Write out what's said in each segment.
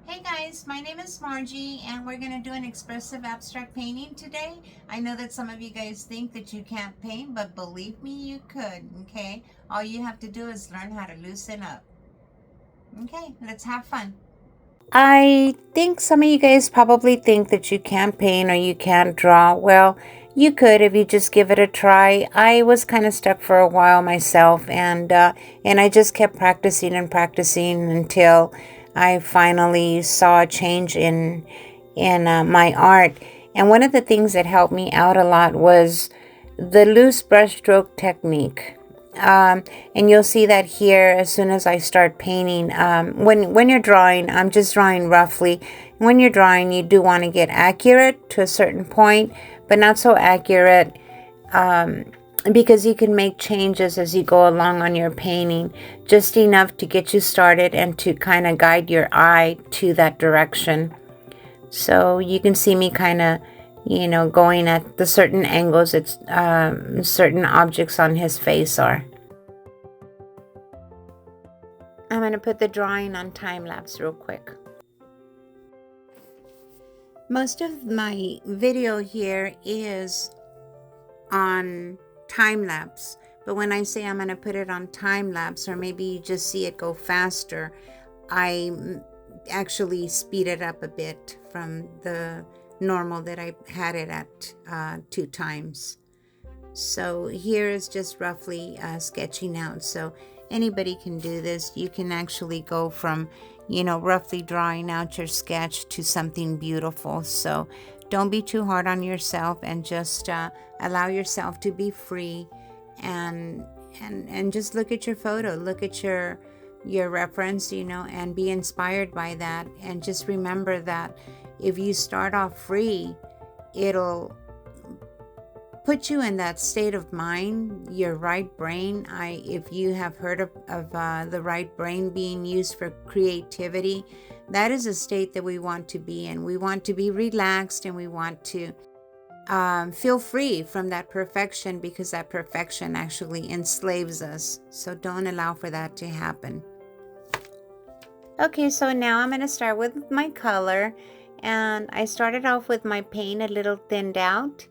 Hey guys, my name is Margie and we're going to do an expressive abstract painting today. I know that some of you guys think that you can't paint, but believe me, you could, okay? All you have to do is learn how to loosen up. Okay, let's have fun. I think some of you guys probably think that you can't paint or you can't draw. Well, you could if you just give it a try. I was kind of stuck for a while myself, and I just kept practicing and practicing until I finally saw a change in my art. And one of the things that helped me out a lot was the loose brushstroke technique. And you'll see that here as soon as I start painting. When you're drawing, I'm just drawing roughly. When you're drawing, you do want to get accurate to a certain point, but not so accurate because you can make changes as you go along on your painting, just enough to get you started and to kind of guide your eye to that direction. So you can see me kind of, going at the certain angles it's certain objects on his face are. I'm going to put the drawing on time lapse real quick. Most of my video here is on time lapse, but when I say I'm going to put it on time lapse, or maybe you just see it go faster, I actually speed it up a bit from the normal that I had it at 2 times. So here is just roughly sketching out. So anybody can do this. You can actually go from, roughly drawing out your sketch to something beautiful. So don't be too hard on yourself, and just allow yourself to be free, and just look at your photo, look at your reference, and be inspired by that. And just remember that if you start off free, it'll put you in that state of mind, your right brain. If you have heard of the right brain being used for creativity, that is a state that we want to be in. We want to be relaxed, and we want to feel free from that perfection, because that perfection actually enslaves us. So don't allow for that to happen. Okay, so now I'm going to start with my color, and I started off with my paint a little thinned out.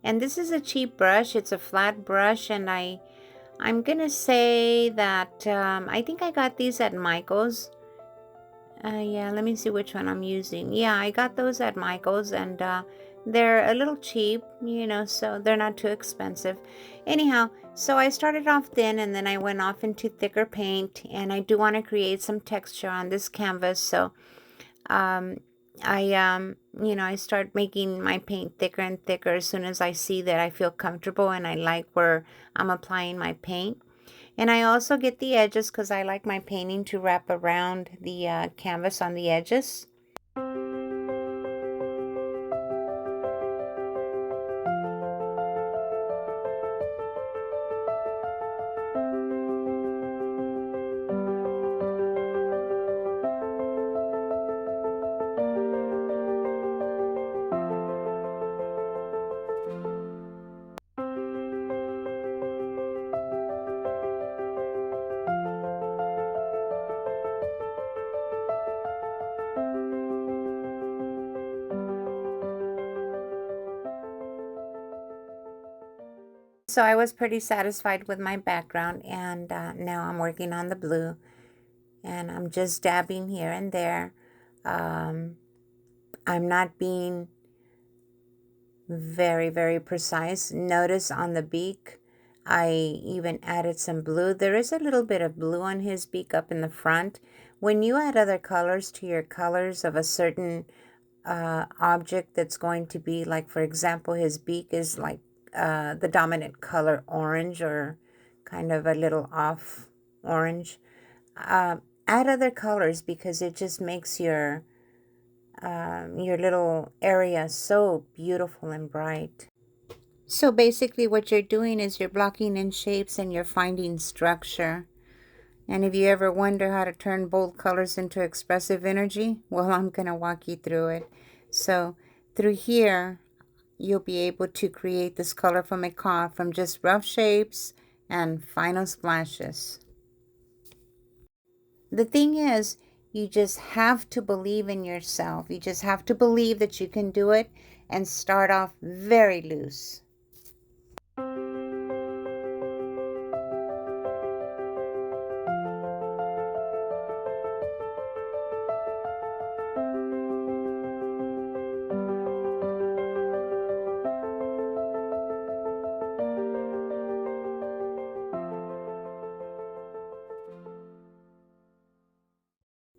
And this is a cheap brush. It's a flat brush, and I'm gonna say that I think I got these at Michael's. Yeah, let me see which one I'm using. Yeah, I got those at Michael's, and they're a little cheap, so they're not too expensive. Anyhow, so I started off thin, and then I went off into thicker paint, and I do want to create some texture on this canvas. So I start making my paint thicker and thicker as soon as I see that I feel comfortable and I like where I'm applying my paint. And I also get the edges, because I like my painting to wrap around the canvas on the edges. So I was pretty satisfied with my background, and now I'm working on the blue, and I'm just dabbing here and there. Um, I'm not being very, very precise. Notice on the beak, I even added some blue. There is a little bit of blue on his beak up in the front. When you add other colors to your colors of a certain object that's going to be, like, for example, his beak is like the dominant color orange, or kind of a little off orange. Add other colors, because it just makes your little area so beautiful and bright. So basically what you're doing is you're blocking in shapes and you're finding structure. And if you ever wonder how to turn bold colors into expressive energy, well, I'm going to walk you through it. So through here, you'll be able to create this colorful macaw from just rough shapes and final splashes. The thing is, You just have to believe in yourself. You just have to believe that you can do it and start off very loose.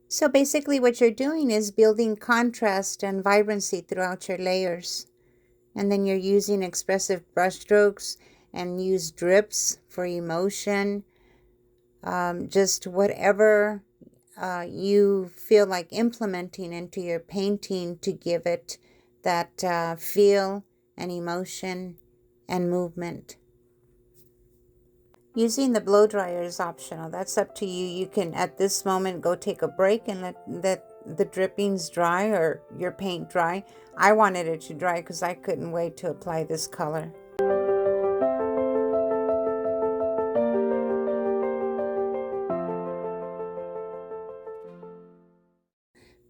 So basically what you're doing is building contrast and vibrancy throughout your layers. And then you're using expressive brushstrokes and use drips for emotion. Just whatever you feel like implementing into your painting to give it that feel and emotion and movement. Using the blow dryer is optional. That's up to you. You can, at this moment, go take a break and let the drippings dry or your paint dry. I wanted it to dry because I couldn't wait to apply this color.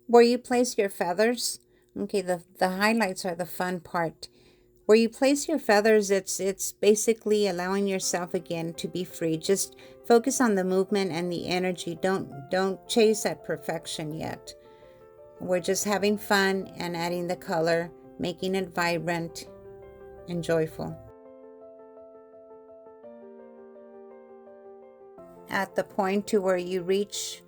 Where you place your feathers, okay, the highlights are the fun part. Where you place your feathers, it's basically allowing yourself again to be free. Just focus on the movement and the energy. Don't chase at perfection yet. We're just having fun and adding the color, making it vibrant and joyful. At the point to where you reach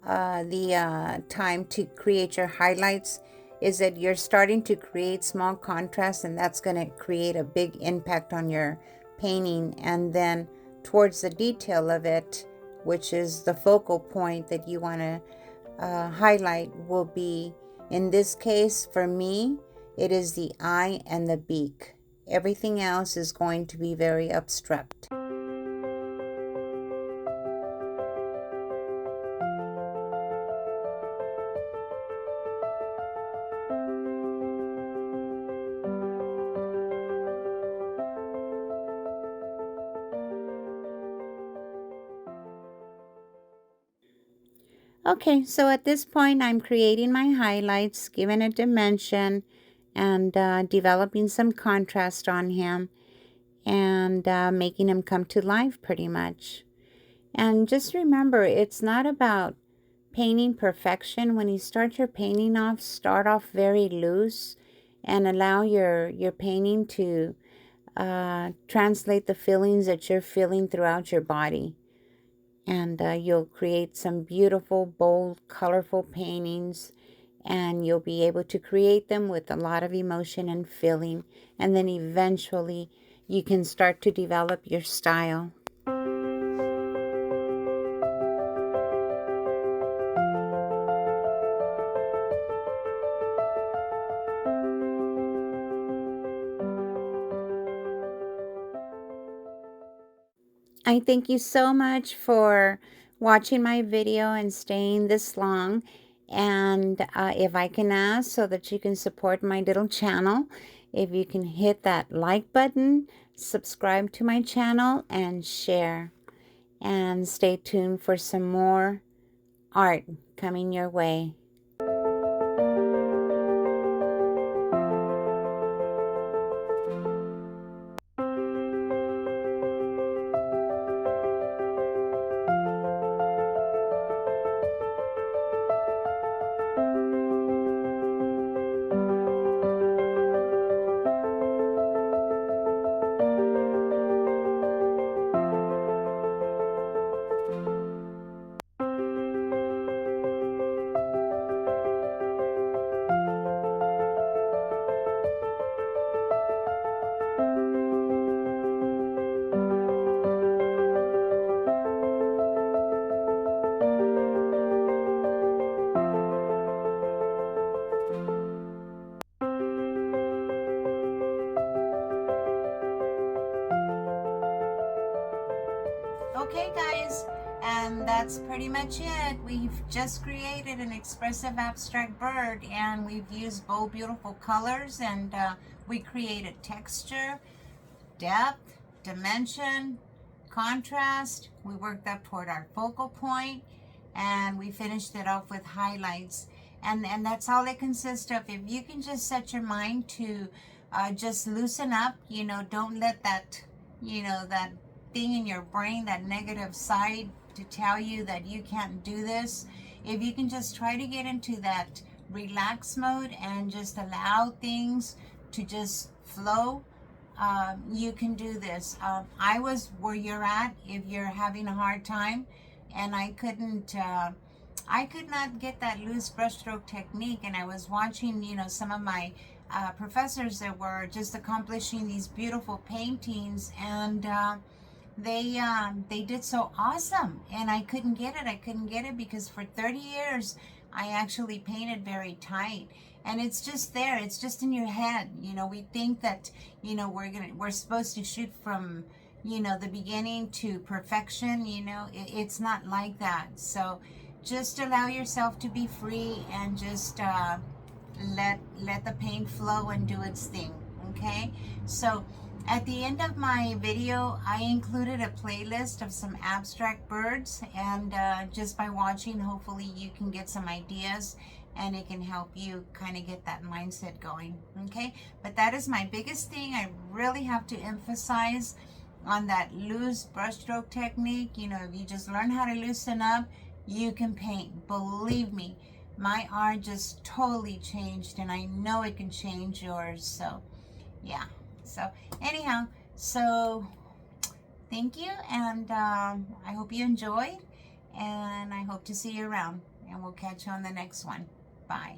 the time to create your highlights, is that you're starting to create small contrast, and that's going to create a big impact on your painting. And then towards the detail of it, which is the focal point that you want to highlight, will be, in this case for me, it is the eye and the beak. Everything else is going to be very abstract. Okay, so at this point, I'm creating my highlights, giving a dimension, and developing some contrast on him, and making him come to life pretty much. And just remember, it's not about painting perfection. When you start your painting off, start off very loose and allow your painting to translate the feelings that you're feeling throughout your body. And you'll create some beautiful, bold, colorful paintings, and you'll be able to create them with a lot of emotion and feeling, and then eventually you can start to develop your style. I thank you so much for watching my video and staying this long. And if I can ask, so that you can support my little channel, if you can hit that like button, subscribe to my channel, and share. And stay tuned for some more art coming your way. Okay guys, and that's pretty much it. We've just created an expressive abstract bird, and we've used bold, beautiful colors, and we created texture, depth, dimension, contrast. We worked up toward our focal point, and we finished it off with highlights. And that's all it consists of. If you can just set your mind to just loosen up, don't let that, that thing in your brain, that negative side to tell you that you can't do this. If you can just try to get into that relax mode and just allow things to just flow, you can do this. I was where you're at. If you're having a hard time, and I could not get that loose brushstroke technique, and I was watching, some of my professors that were just accomplishing these beautiful paintings, and they did so awesome, and I couldn't get it because for 30 years I actually painted very tight, and it's just there, it's just in your head. We think that we're supposed to shoot from the beginning to perfection. It's not like that. So just allow yourself to be free and just let the paint flow and do its thing. Okay, so at the end of my video, I included a playlist of some abstract birds, and just by watching, hopefully you can get some ideas, and it can help you kind of get that mindset going. Okay, but that is my biggest thing. I really have to emphasize on that loose brushstroke technique. If you just learn how to loosen up, you can paint. Believe me, my art just totally changed, and I know it can change yours. So yeah, so anyhow, so thank you, and I hope you enjoyed, and I hope to see you around, and we'll catch you on the next one. Bye.